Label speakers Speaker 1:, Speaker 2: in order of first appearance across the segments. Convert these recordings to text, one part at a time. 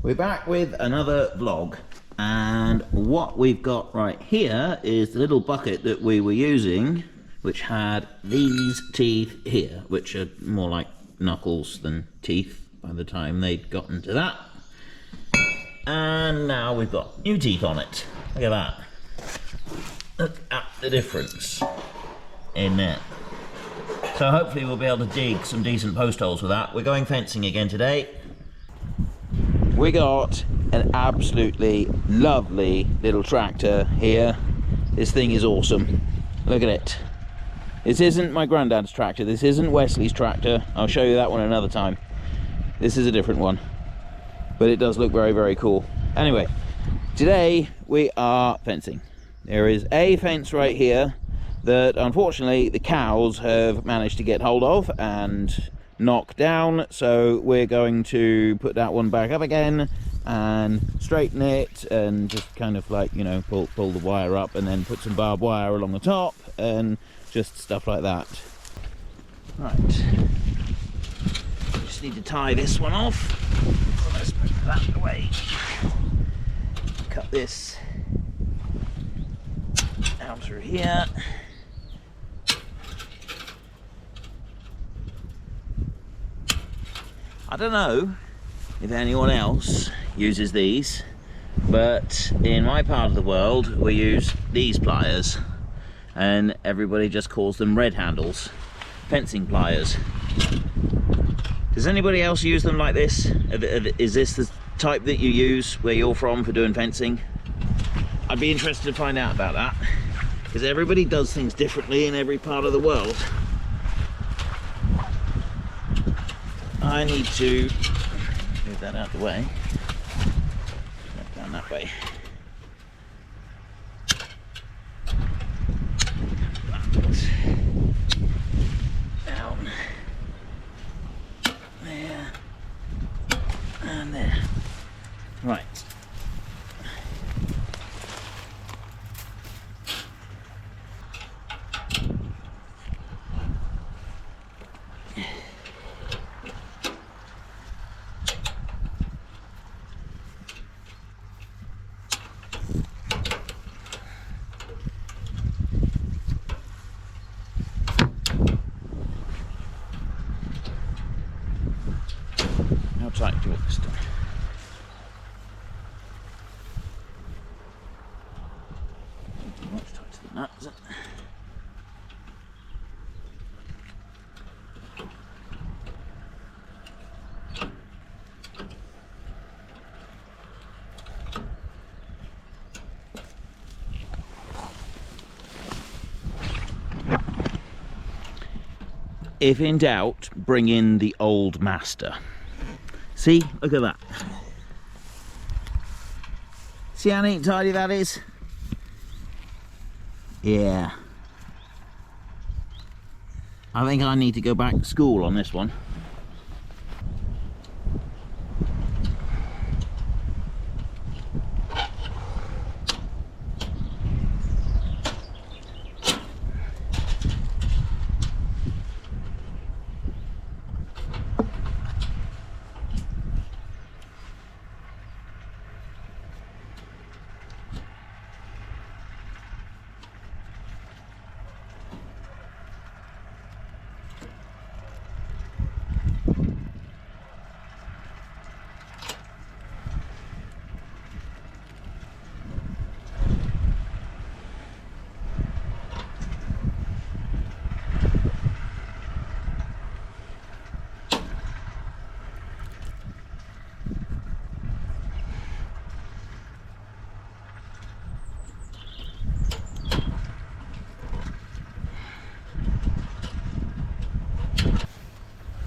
Speaker 1: We're back with another vlog, and what we've got right here is the little bucket that we were using, which had these teeth here, which are more like knuckles than teeth by the time they'd gotten to that. And now we've got new teeth on it. Look at that. Look at the difference in there. So hopefully we'll be able to dig some decent post holes with that. We're going fencing again today. We got an absolutely lovely little tractor here. This thing is awesome. Look at it. This isn't my granddad's tractor. This isn't Wesley's tractor. I'll show you that one another time. This is a different one. But it does look very, very cool. Anyway, today we are fencing. There is a fence right here that unfortunately the cows have managed to get hold of and knock down, so we're going to put that one back up again and straighten it and just kind of like, you know, pull the wire up and then put some barbed wire along the top and just stuff like that. Right, just need to tie this one off. Let's move that away. Cut this down through here. I don't know if anyone else uses these, but in my part of the world we use these pliers, and everybody just calls them red handles, fencing pliers. Does anybody else use them like this? Is this the type that you use where you're from for doing fencing? I'd be interested to find out about that, because everybody does things differently in every part of the world. I need to move that out of the way. Down that way. Down. There. And there. Right. How tight do you want this done? Much tighter than that, is it? If in doubt, bring in the old master. See, look at that. See how neat and tidy that is? Yeah. I think I need to go back to school on this one.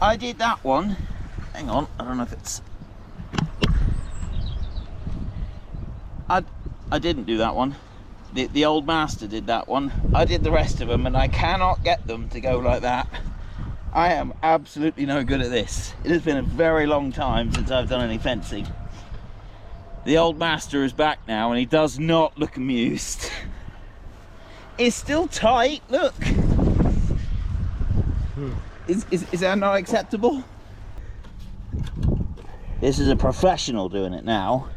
Speaker 1: I did that one. Hang on, I don't know if it's... I didn't do that one. The old master did that one. I did the rest of them, and I cannot get them to go like that. I am absolutely no good at this. It has been a very long time since I've done any fencing. The old master is back now, and he does not look amused. It's still tight, look. Is that not acceptable? This is a professional doing it now.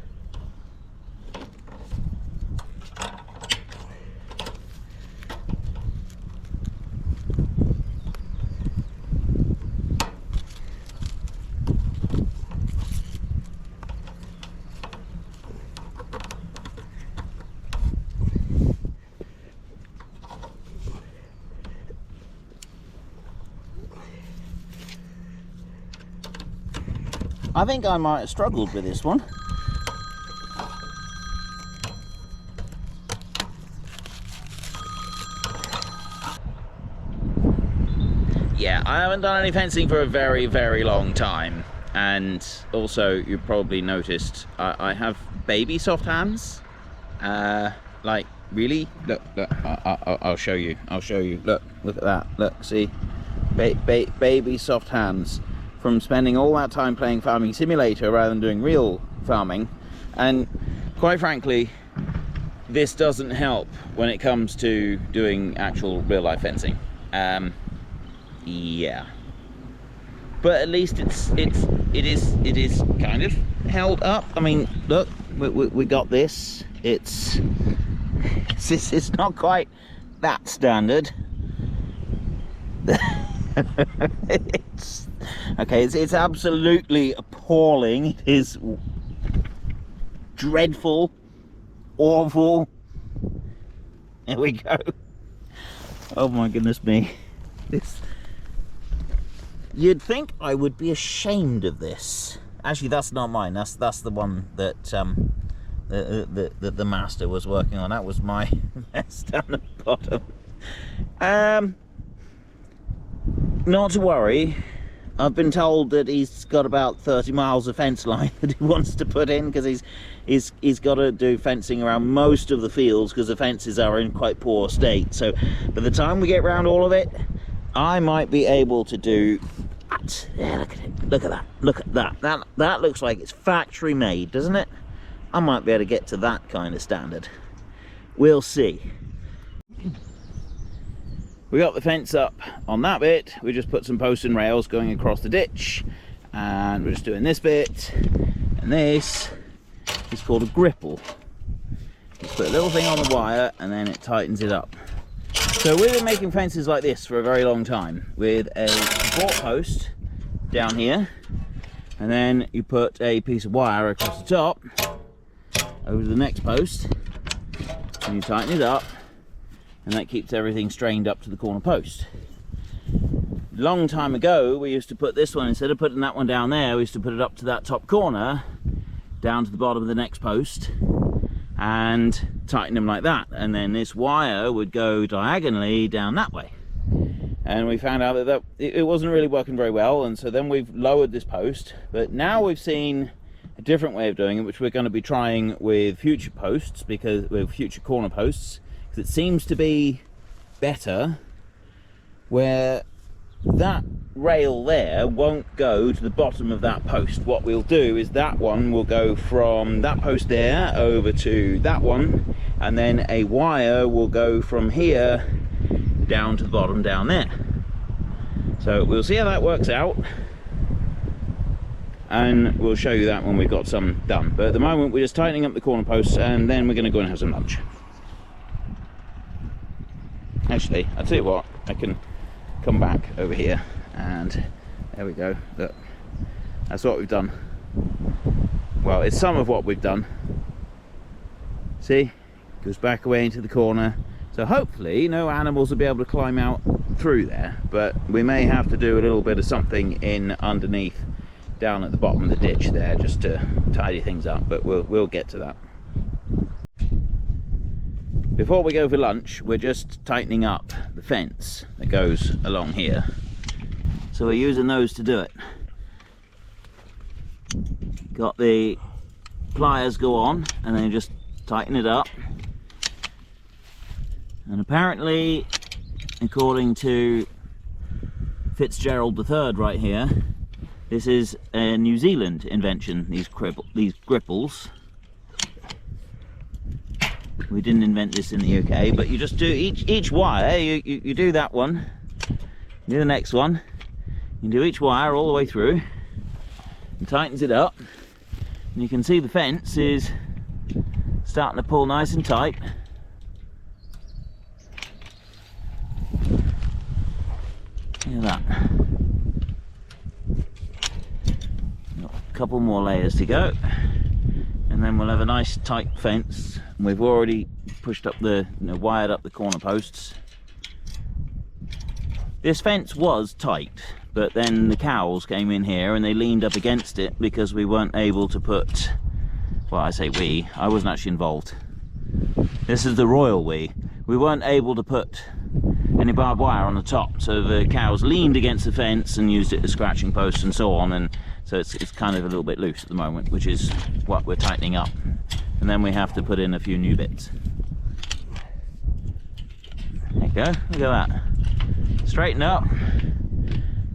Speaker 1: I think I might have struggled with this one. Yeah, I haven't done any fencing for a very, very long time. And also, you probably noticed, I have baby soft hands. Like, really? Look, I'll show you. Look at that. Look, see? Baby soft hands. From spending all that time playing Farming Simulator rather than doing real farming. And quite frankly, this doesn't help when it comes to doing actual real life fencing. Yeah, but at least it is kind of held up. I mean, look, we got this. It's not quite that standard. It's absolutely appalling. It is dreadful, awful. There we go. Oh my goodness me. You'd think I would be ashamed of this. Actually, that's not mine. That's the one that the master was working on. That was my mess down the bottom. Not to worry. I've been told that he's got about 30 miles of fence line that he wants to put in, because he's got to do fencing around most of the fields because the fences are in quite poor state. So by the time we get around all of it, I might be able to do that. Yeah, look at it. Look at that. Look at that. That looks like it's factory made, doesn't it? I might be able to get to that kind of standard. We'll see. We got the fence up on that bit. We just put some posts and rails going across the ditch, and we're just doing this bit, and this is called a gripple. Just put a little thing on the wire and then it tightens it up. So we've been making fences like this for a very long time, with a support post down here, and then you put a piece of wire across the top over the next post, and you tighten it up, and that keeps everything strained up to the corner post. Long time ago, we used to put this one, instead of putting that one down there, we used to put it up to that top corner, down to the bottom of the next post, and tighten them like that. And then this wire would go diagonally down that way. And we found out that it wasn't really working very well, and so then we've lowered this post. But now we've seen a different way of doing it, which we're going to be trying with future posts, because with future corner posts, because it seems to be better, where that rail there won't go to the bottom of that post. What we'll do is that one will go from that post there over to that one, and then a wire will go from here down to the bottom down there. So we'll see how that works out, and we'll show you that when we've got some done. But at the moment we're just tightening up the corner posts, and then we're going to go and have some lunch. Actually, I'll tell you what, I can come back over here, and there we go. Look, that's what we've done. Well, it's some of what we've done. See, goes back away into the corner, so hopefully no animals will be able to climb out through there, but we may have to do a little bit of something in underneath down at the bottom of the ditch there, just to tidy things up, but we'll get to that. Before we go for lunch, we're just tightening up the fence that goes along here. So we're using those to do it. Got the pliers go on, and then just tighten it up. And apparently, according to Fitzgerald III right here, this is a New Zealand invention, these gripples. We didn't invent this in the UK, but you just do each wire, you do that one, you do the next one, you do each wire all the way through, and tightens it up, and you can see the fence is starting to pull nice and tight. Look at that. Got a couple more layers to go, and then we'll have a nice tight fence. And we've already pushed up the, wired up the corner posts. This fence was tight, but then the cows came in here and they leaned up against it because we weren't able to put, well, I say we, I wasn't actually involved. This is the royal we. We weren't able to put any barbed wire on the top, so the cows leaned against the fence and used it as scratching posts and so on, and so it's kind of a little bit loose at the moment, which is what we're tightening up. And then we have to put in a few new bits. There you go, look at that. Straighten up.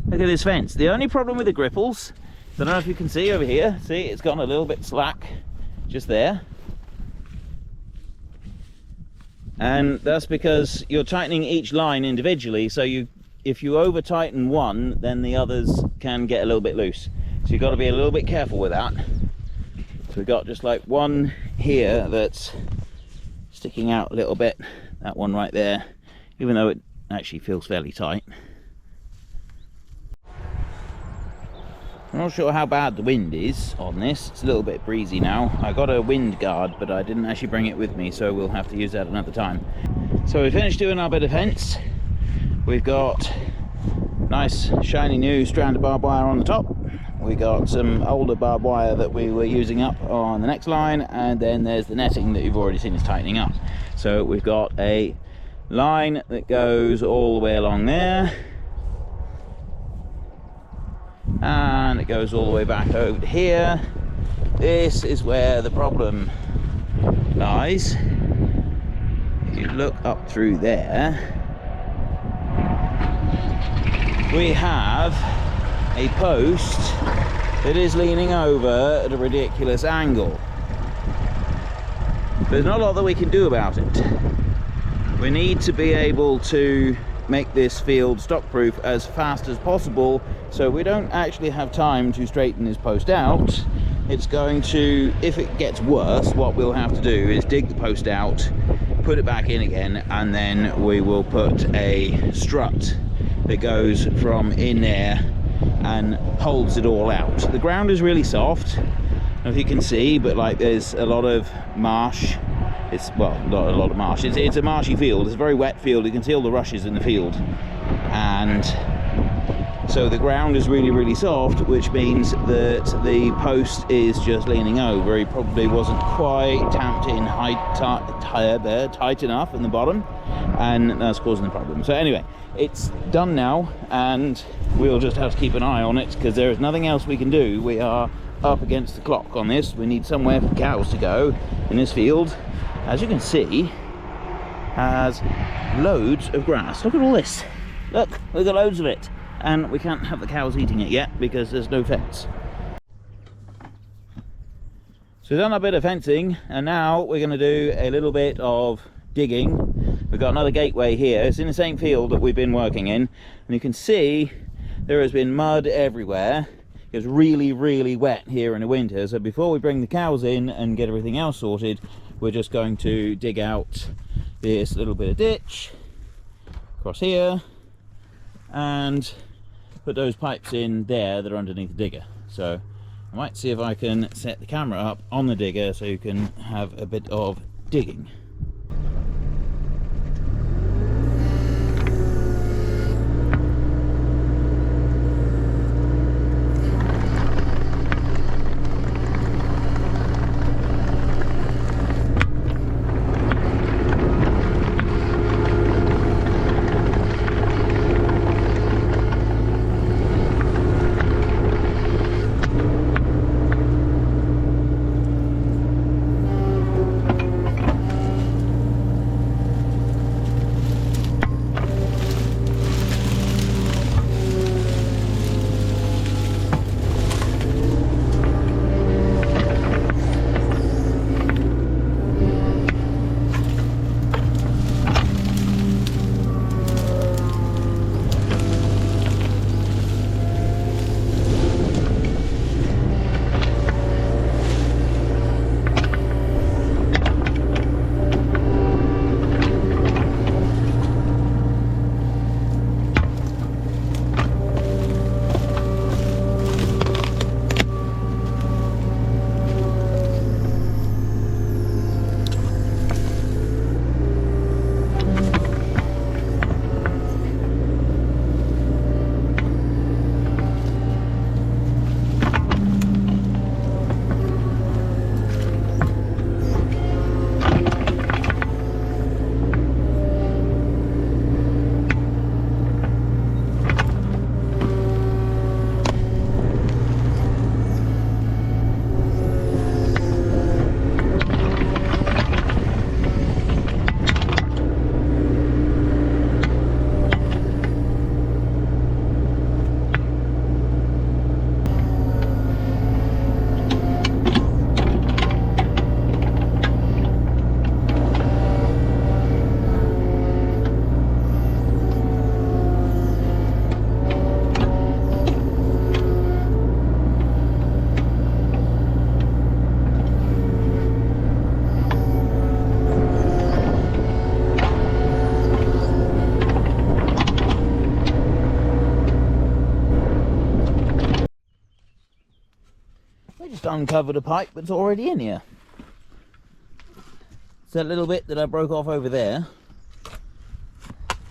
Speaker 1: Look at this fence. The only problem with the gripples, I don't know if you can see over here, see it's gone a little bit slack just there. And that's because you're tightening each line individually, so if you over tighten one, then the others can get a little bit loose. So you've got to be a little bit careful with that. So we've got just like one here that's sticking out a little bit, that one right there, even though it actually feels fairly tight. I'm not sure how bad the wind is on this. It's a little bit breezy now. I got a wind guard, but I didn't actually bring it with me, so we'll have to use that another time. So we finished doing our bit of fence. We've got nice shiny new strand of barbed wire on the top. We got some older barbed wire that we were using up on the next line, and then there's the netting that you've already seen is tightening up. So we've got a line that goes all the way along there, and it goes all the way back over to here. This is where the problem lies. If you look up through there, we have a post that is leaning over at a ridiculous angle. There's not a lot that we can do about it. We need to be able to make this field stock-proof as fast as possible, so we don't actually have time to straighten this post out. It's going to, if it gets worse, what we'll have to do is dig the post out, put it back in again, and then we will put a strut that goes from in there and holds it all out. The ground is really soft, I don't know if you can see, but like there's a lot of marsh. It's, well, not a lot of marsh. It's a marshy field. It's a very wet field. You can see all the rushes in the field, and so the ground is really, really soft, which means that the post is just leaning over. He probably wasn't quite tamped in tight enough in the bottom, and that's causing the problem. So anyway, it's done now, and we'll just have to keep an eye on it because there is nothing else we can do. We are up against the clock on this. We need somewhere for the cows to go in this field. As you can see, has loads of grass. Look at all this. Look at loads of it. And we can't have the cows eating it yet because there's no fence. So we've done a bit of fencing, and now we're going to do a little bit of digging. We've got another gateway here. It's in the same field that we've been working in, and you can see there has been mud everywhere. It's really, really wet here in the winter, so before we bring the cows in and get everything else sorted, we're just going to dig out this little bit of ditch across here and put those pipes in there that are underneath the digger. So I might see if I can set the camera up on the digger so you can have a bit of digging. just uncovered a pipe that's already in here. It's that little bit that I broke off over there.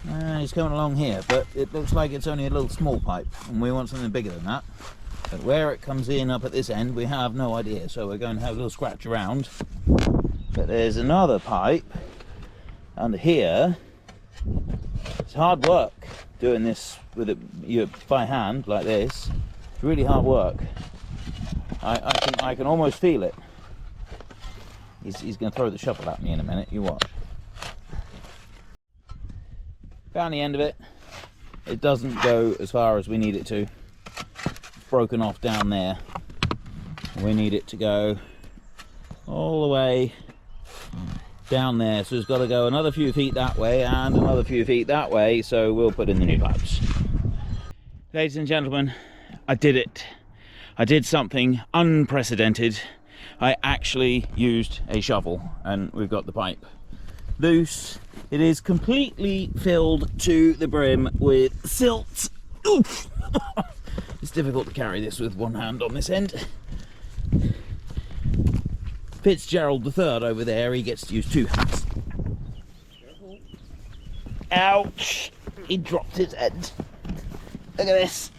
Speaker 1: It's coming along here, but it looks like it's only a little small pipe, and we want something bigger than that. But where it comes in up at this end, we have no idea, so we're going to have a little scratch around. But there's another pipe under here. It's hard work doing this with it by hand like this. It's really hard work. I can almost feel it. He's going to throw the shovel at me in a minute. You watch. Found the end of it. It doesn't go as far as we need it to. It's broken off down there. We need it to go all the way down there, so it's got to go another few feet that way and another few feet that way, so we'll put in the new pipes. Ladies and gentlemen, I did it. I did something unprecedented. I actually used a shovel, and we've got the pipe loose. It is completely filled to the brim with silt. Oof. It's difficult to carry this with one hand on this end. Fitzgerald the third over there, he gets to use two hands. Ouch! He dropped his head. Look at this.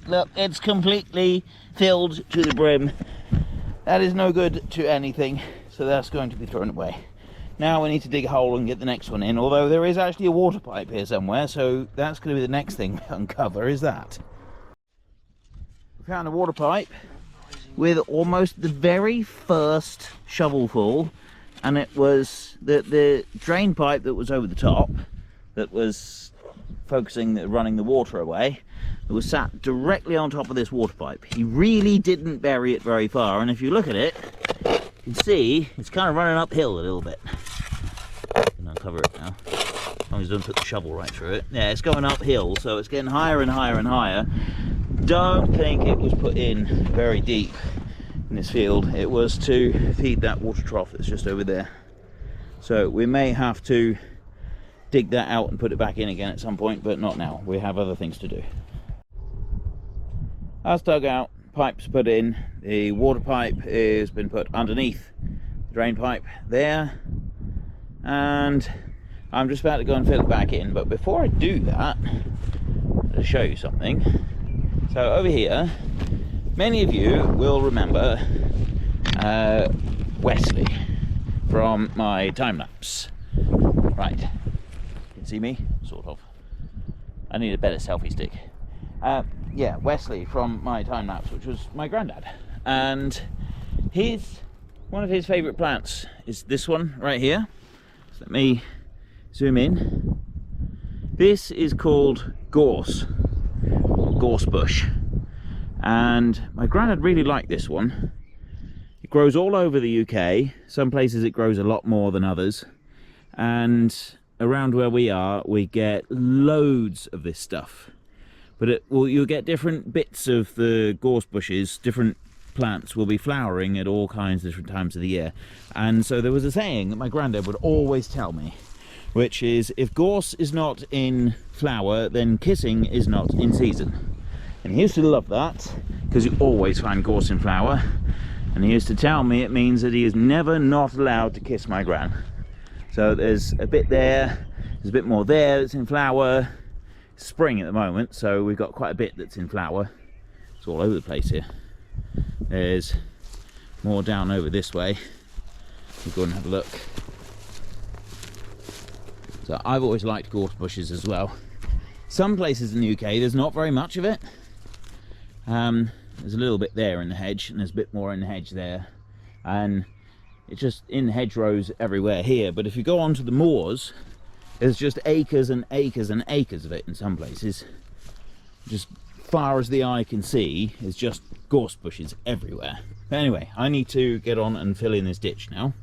Speaker 1: Look, it's completely filled to the brim. That is no good to anything, so that's going to be thrown away. Now we need to dig a hole and get the next one in, although there is actually a water pipe here somewhere, so that's going to be the next thing we uncover, is that. We found a water pipe with almost the very first shovelful, and it was the drain pipe that was over the top, that was running the water away. It was sat directly on top of this water pipe. He really didn't bury it very far, and if you look at it, you can see it's kind of running uphill a little bit. I can uncover it now, as long as I don't put the shovel right through it. Yeah, it's going uphill, so it's getting higher and higher and higher. Don't think it was put in very deep in this field. It was to feed that water trough that's just over there. So we may have to dig that out and put it back in again at some point, but not now. We have other things to do. That's dug out, pipes put in. The water pipe has been put underneath the drain pipe there, and I'm just about to go and fill it back in. But before I do that, I'll show you something. So over here, many of you will remember Wesley from my time lapse. Right, you can see me, sort of. I need a better selfie stick. Yeah, Wesley from my time lapse, which was my granddad, and one of his favourite plants is this one right here. So let me zoom in. This is called gorse bush, and my granddad really liked this one. It grows all over the UK. Some places it grows a lot more than others, and around where we are we get loads of this stuff. But you'll get different bits of the gorse bushes. Different plants will be flowering at all kinds of different times of the year. And so there was a saying that my granddad would always tell me, which is, if gorse is not in flower, then kissing is not in season. And he used to love that, because you always find gorse in flower. And he used to tell me it means that he is never not allowed to kiss my gran. So there's a bit there, there's a bit more there that's in flower. Spring at the moment, so we've got quite a bit that's in flower. It's all over the place here. There's more down over this way. We'll go and have a look. So I've always liked gorse bushes as well. Some places in the UK there's not very much of it. There's a little bit there in the hedge, and there's a bit more in the hedge there, and it's just in hedgerows everywhere here. But if you go onto the moors, there's just acres and acres and acres of it in some places. Just far as the eye can see is just gorse bushes everywhere. But anyway, I need to get on and fill in this ditch now.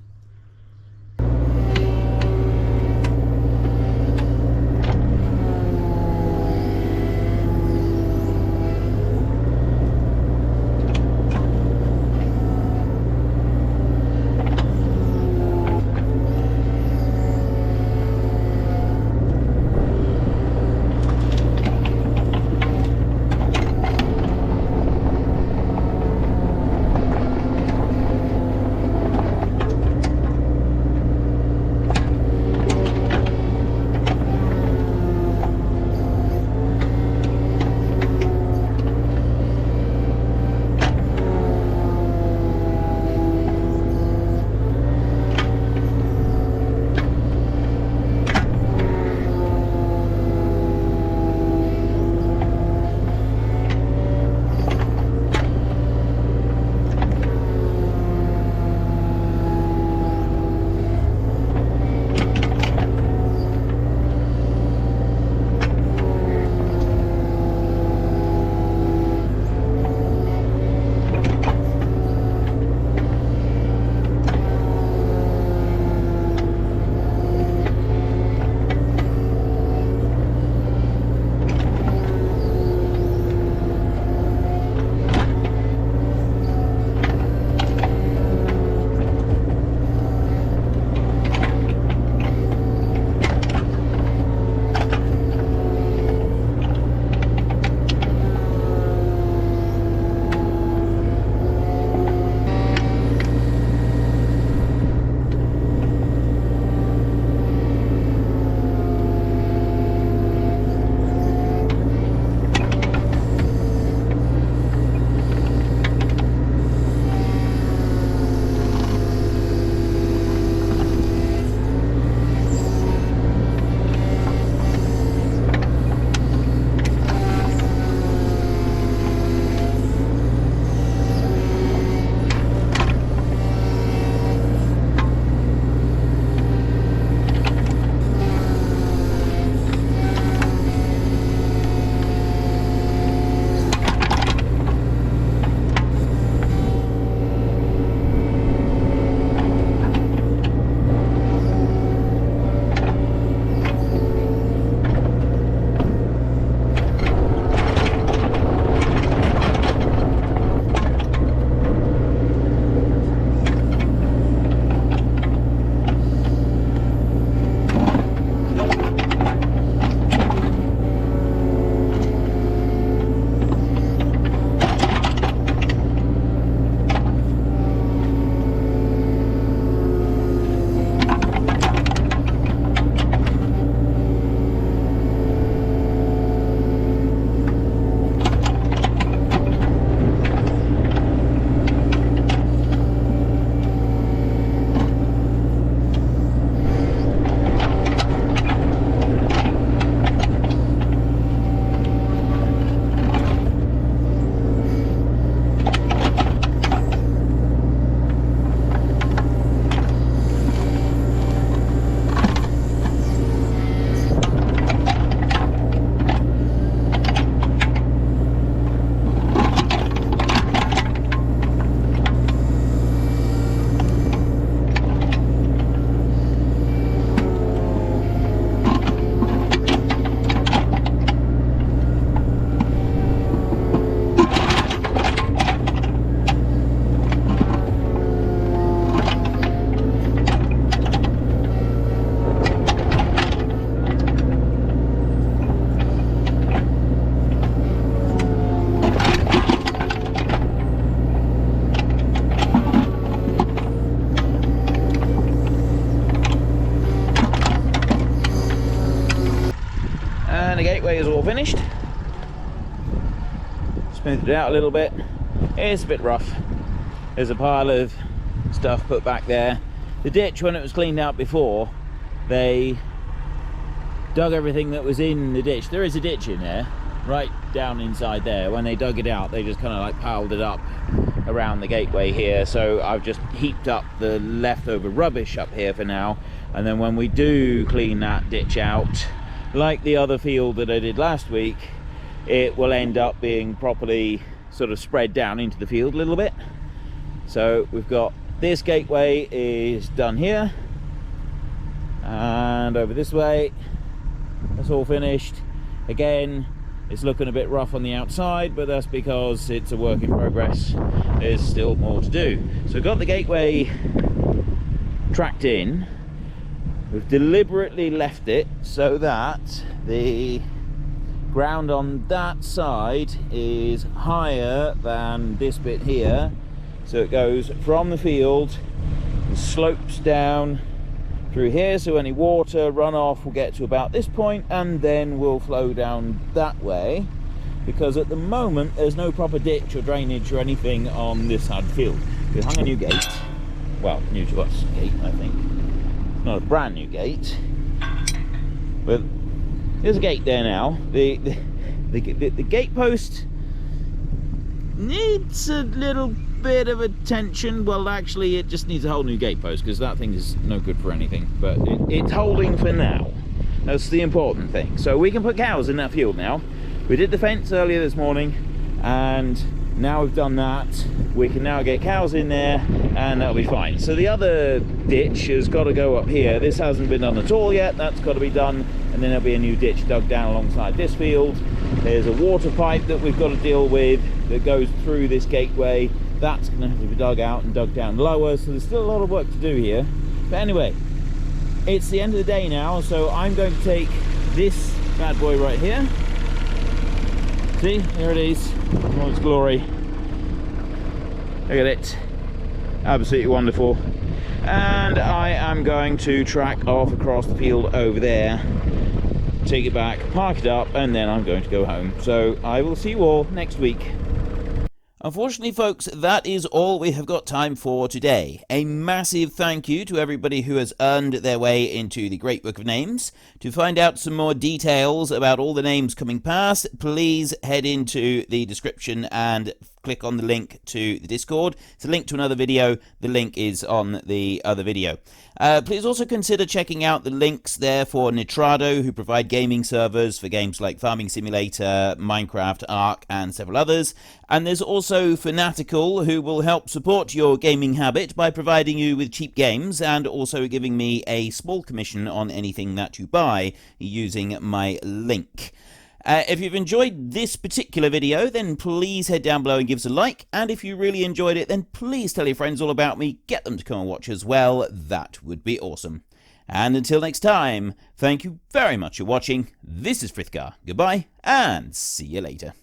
Speaker 1: And the gateway is all finished. Smoothed it out a little bit. It's a bit rough. There's a pile of stuff put back there. The ditch, when it was cleaned out before, they dug everything that was in the ditch. There is a ditch in there, right down inside there. When they dug it out, they just kind of like piled it up around the gateway here. So I've just heaped up the leftover rubbish up here for now. And then when we do clean that ditch out, like the other field that I did last week, it will end up being properly sort of spread down into the field a little bit. So we've got this gateway is done here, and over this way that's all finished. Again, it's looking a bit rough on the outside, but that's because it's a work in progress. There's still more to do. So we've got the gateway tracked in. We've deliberately left it so that the ground on that side is higher than this bit here. So it goes from the field and slopes down through here, so any water runoff will get to about this point and then will flow down that way, because at the moment there's no proper ditch or drainage or anything on this side of the field. We hung a new gate, well, new to us gate, I think. It's not a brand new gate, but there's a gate there now. The gate post needs a little bit of attention. Well, actually it just needs a whole new gate post, because that thing is no good for anything, but it's holding for now. That's the important thing. So we can put cows in that field now. We did the fence earlier this morning, and now we've done that, we can now get cows in there and that'll be fine. So the other ditch has got to go up here. This hasn't been done at all yet. That's got to be done, and then there'll be a new ditch dug down alongside this field. There's a water pipe that we've got to deal with that goes through this gateway. That's going to have to be dug out and dug down lower, so there's still a lot of work to do here. But anyway, it's the end of the day now, so I'm going to take this bad boy right here. See, there it is, in all its glory. Look at it, absolutely wonderful. And I am going to track off across the field over there, take it back, park it up, and then I'm going to go home. So I will see you all next week. Unfortunately, folks, that is all we have got time for today. A massive thank you to everybody who has earned their way into the Great Book of Names. To find out some more details about all the names coming past, please head into the description and click on the link to the Discord. It's a link to another video. The link is on the other video. Please also consider checking out the links there for Nitrado, who provide gaming servers for games like Farming Simulator, Minecraft, Ark, and several others. And there's also Fanatical, who will help support your gaming habit by providing you with cheap games and also giving me a small commission on anything that you buy using my link. If you've enjoyed this particular video, then please head down below and give us a like. And if you really enjoyed it, then please tell your friends all about me. Get them to come and watch as well. That would be awesome. And until next time, thank you very much for watching. This is Frithgar. Goodbye, and see you later.